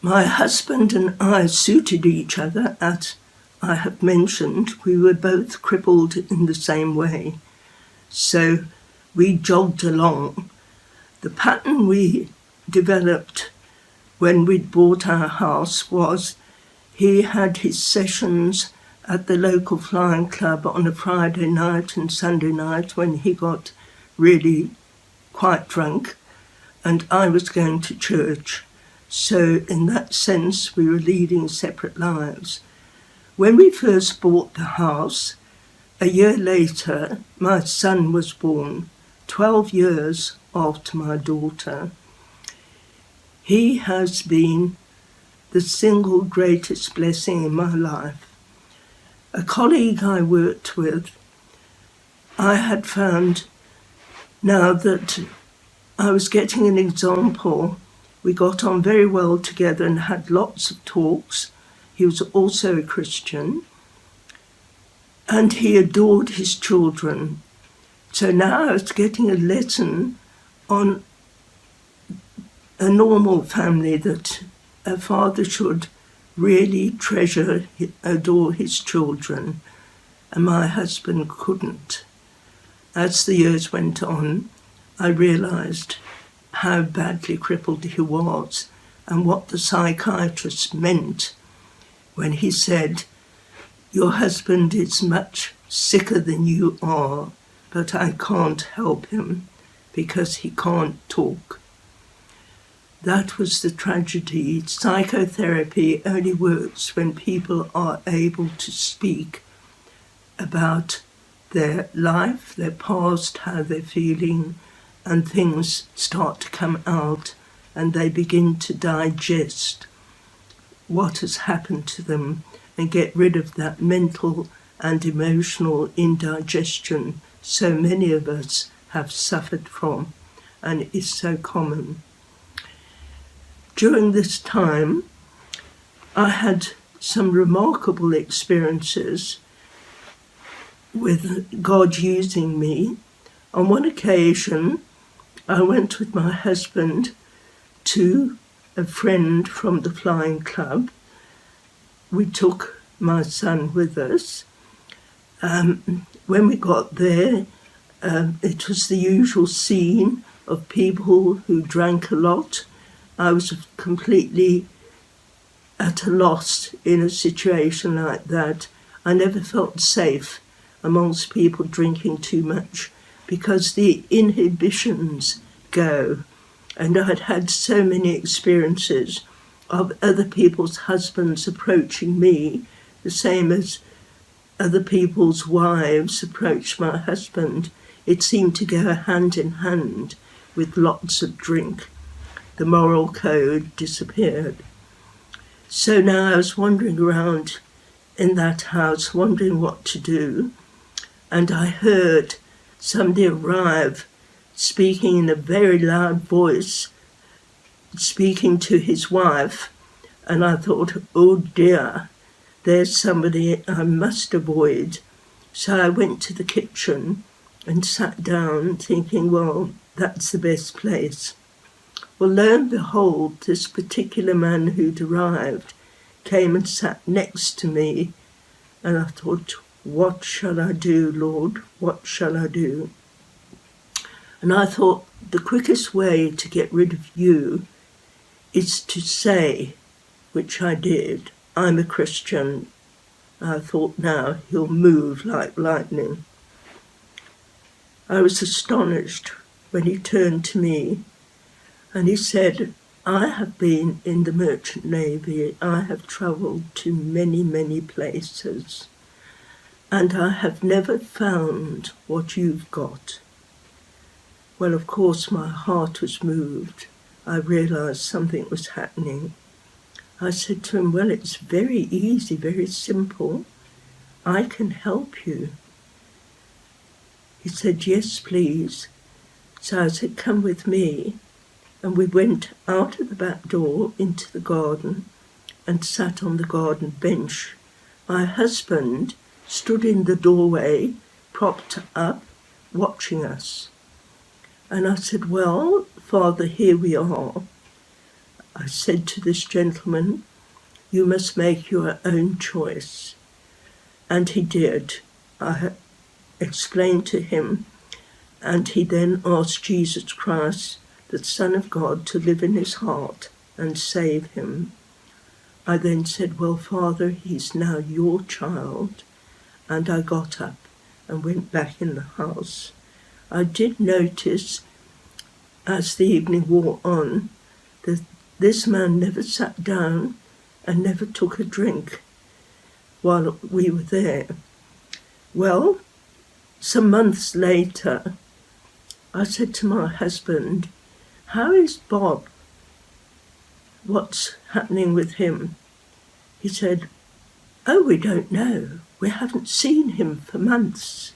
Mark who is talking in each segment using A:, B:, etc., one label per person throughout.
A: My husband and I suited each other, as I have mentioned. We were both crippled in the same way. So we jogged along. The pattern we developed when we'd bought our house was he had his sessions at the local flying club on a Friday night and Sunday night when he got really quite drunk, and I was going to church. So in that sense, we were leading separate lives. When we first bought the house, a year later, my son was born, 12 years after my daughter. He has been the single greatest blessing in my life. A colleague I worked with, I had found now that I was getting an example. We got on very well together and had lots of talks. He was also a Christian, and he adored his children. So now I was getting a lesson on a normal family, that a father should really treasure, adore his children, and my husband couldn't. As the years went on, I realised how badly crippled he was and what the psychiatrist meant when he said, "Your husband is much sicker than you are, but I can't help him because he can't talk." That was the tragedy. Psychotherapy only works when people are able to speak about their life, their past, how they're feeling, and things start to come out and they begin to digest what has happened to them and get rid of that mental and emotional indigestion so many of us have suffered from and is so common. During this time, I had some remarkable experiences with God using me. On one occasion, I went with my husband to a friend from the flying club. We took my son with us. When we got there, it was the usual scene of people who drank a lot. I was completely at a loss in a situation like that. I never felt safe amongst people drinking too much because the inhibitions go. And I'd had so many experiences of other people's husbands approaching me, the same as other people's wives approached my husband. It seemed to go hand in hand with lots of drink. The moral code disappeared. So now I was wandering around in that house, wondering what to do, and I heard somebody arrive speaking in a very loud voice, speaking to his wife, and I thought, oh dear, there's somebody I must avoid. So I went to the kitchen and sat down thinking, well, that's the best place. Well, lo and behold, this particular man who'd arrived came and sat next to me, and I thought, what shall I do, Lord? What shall I do? And I thought the quickest way to get rid of you is to say, which I did, I'm a Christian. I thought, now he'll move like lightning. I was astonished when he turned to me and he said, I have been in the Merchant Navy. I have travelled to many, many places, and I have never found what you've got. Well, of course, my heart was moved. I realised something was happening. I said to him, well, it's very easy, very simple. I can help you. He said, yes, please. So I said, come with me. And we went out of the back door into the garden and sat on the garden bench. My husband stood in the doorway, propped up, watching us. And I said, well, Father, here we are. I said to this gentleman, "You must make your own choice." And he did. I explained to him, and he then asked Jesus Christ, the Son of God, to live in his heart and save him. I then said, "Well, Father, he's now your child." And I got up and went back in the house. I did notice, as the evening wore on, that this man never sat down and never took a drink while we were there. Well, some months later, I said to my husband, "How is Bob? What's happening with him?" He said, "Oh, we don't know. We haven't seen him for months."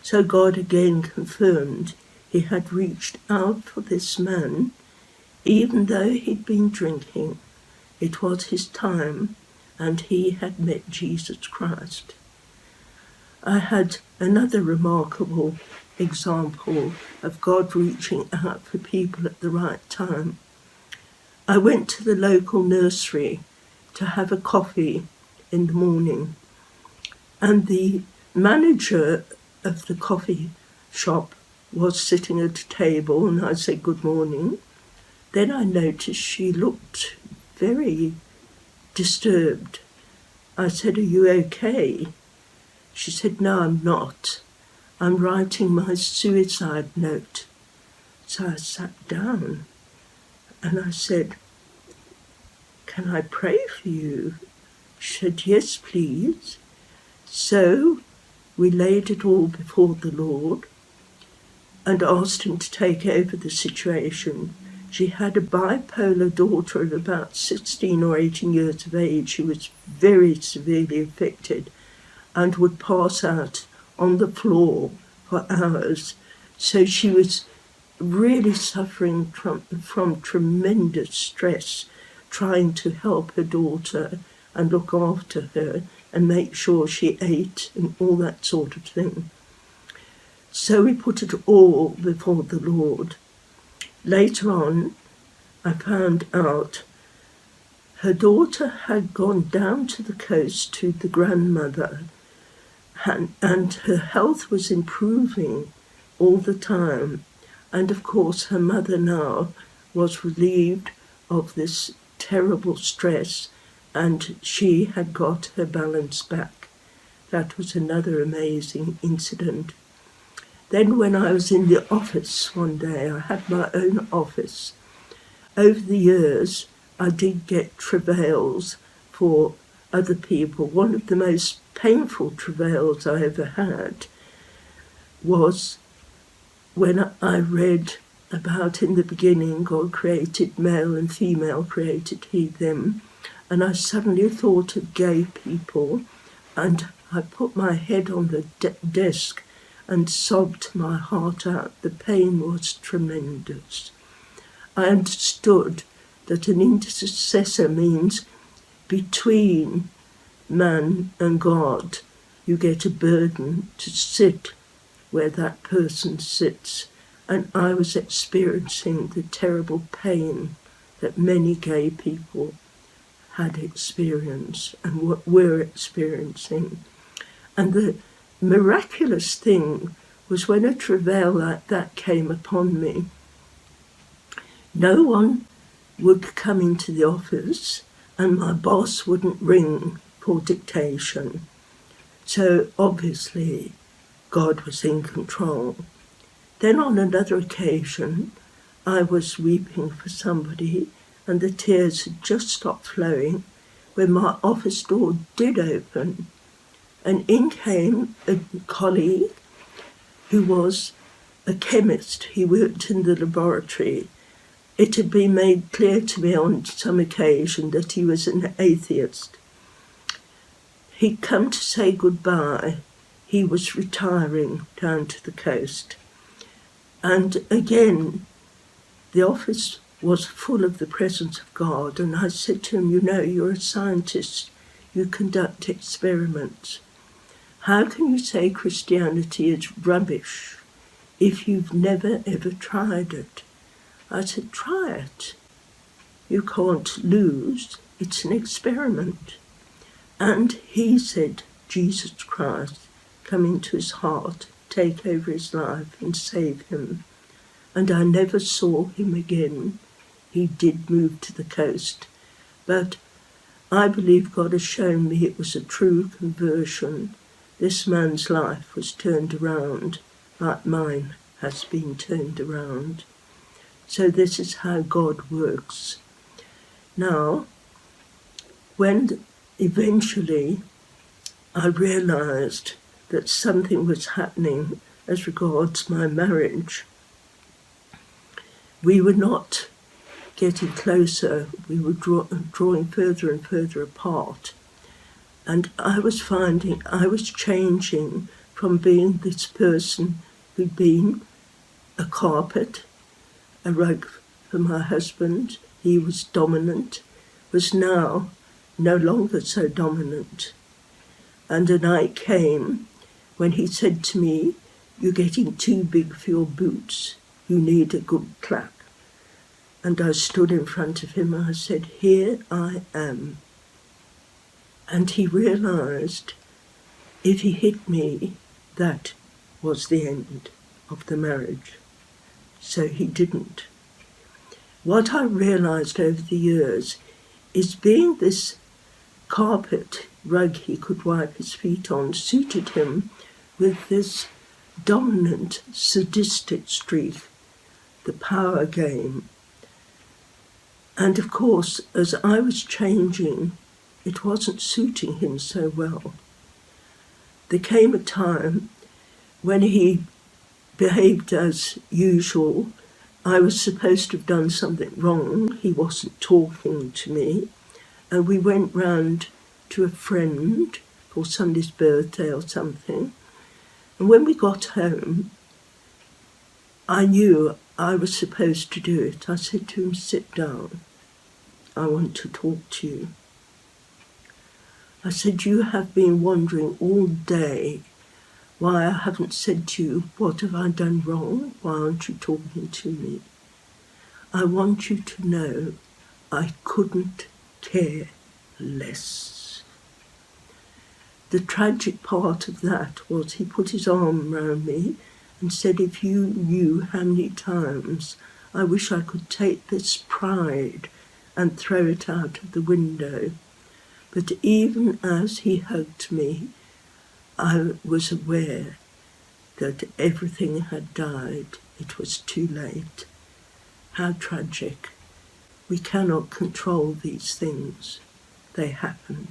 A: So God again confirmed he had reached out for this man. Even though he'd been drinking, it was his time, and he had met Jesus Christ. I had another remarkable example of God reaching out for people at the right time. I went to the local nursery to have a coffee in the morning, and the manager of the coffee shop was sitting at a table, and I said good morning. Then I noticed she looked very disturbed. I said, "Are you okay?" She said, "No, I'm not. I'm writing my suicide note." So I sat down and I said, "Can I pray for you?" She said, "Yes, please." So we laid it all before the Lord and asked him to take over the situation. She had a bipolar daughter of about 16 or 18 years of age who was very severely affected and would pass out on the floor for hours. So she was really suffering from tremendous stress, trying to help her daughter and look after her and make sure she ate and all that sort of thing. So we put it all before the Lord. Later on, I found out her daughter had gone down to the coast to the grandmother, and her health was improving all the time. And of course, her mother now was relieved of this terrible stress, and she had got her balance back. That was another amazing incident. Then when I was in the office one day, I had my own office. Over the years, I did get travails for other people. One of the most painful travails I ever had was when I read about, in the beginning, God created male and female, created he them, and I suddenly thought of gay people, and I put my head on the desk and sobbed my heart out. The pain was tremendous. I understood that an intercessor means between man and God. You get a burden to sit where that person sits. And I was experiencing the terrible pain that many gay people had experienced and were experiencing. And the miraculous thing was when a travail like that came upon me, no one would come into the office and my boss wouldn't ring for dictation. So obviously God was in control. Then on another occasion, I was weeping for somebody and the tears had just stopped flowing when my office door did open, and in came a colleague who was a chemist. He worked in the laboratory. It had been made clear to me on some occasion that he was an atheist. He'd come to say goodbye. He was retiring down to the coast. And again, the office was full of the presence of God. And I said to him, "You know, you're a scientist. You conduct experiments. How can you say Christianity is rubbish if you've never, ever tried it?" I said, "Try it." You can't lose. It's an experiment. And he said, Jesus Christ, come into his heart, take over his life and save him. And I never saw him again. He did move to the coast. But I believe God has shown me it was a true conversion. This man's life was turned around, like mine has been turned around. So this is how God works. Now, when eventually I realised that something was happening as regards my marriage, we were not getting closer, we were drawing further and further apart. And I was finding I was changing from being this person who'd been a carpet, a rug for my husband. He was dominant, was now no longer so dominant. And a night came when he said to me, "You're getting too big for your boots. You need a good clap." And I stood in front of him and I said, "Here I am." And he realised if he hit me, that was the end of the marriage. So he didn't. What I realised over the years is being this carpet rug he could wipe his feet on suited him with this dominant, sadistic streak, the power game. And of course, as I was changing, it wasn't suiting him so well. There came a time when he behaved as usual. I was supposed to have done something wrong. He wasn't talking to me. And we went round to a friend for Sunday's birthday or something. And when we got home, I knew I was supposed to do it. I said to him, "Sit down. I want to talk to you." I said, "You have been wondering all day why I haven't said to you, what have I done wrong? Why aren't you talking to me? I want you to know I couldn't care less." The tragic part of that was he put his arm around me and said, "If you knew how many times I wish I could take this pride and throw it out of the window." But even as he hugged me, I was aware that everything had died. It was too late. How tragic. We cannot control these things. They happen.